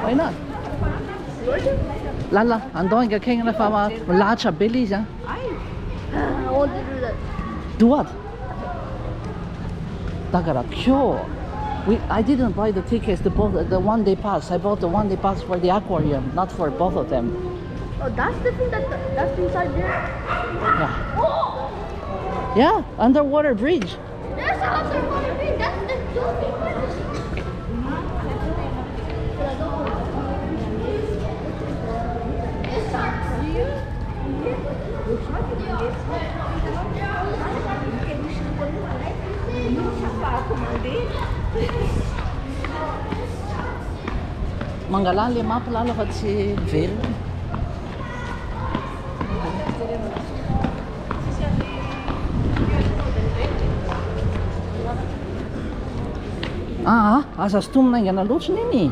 Why not? Lala, andong ka kaya na fama lacha belly siya. I want to do that. Do what? Dagara kyo. I didn't buy the tickets to both the one-day pass. I bought the one-day pass for the aquarium, not for both of them. Oh, that's the thing that's inside there. Yeah. Oh, Yeah, underwater bridge. there's an underwater thing. That's the dolphin. Mangalali mapalala fa tsy velona. Aza stomina ingana loatra neny.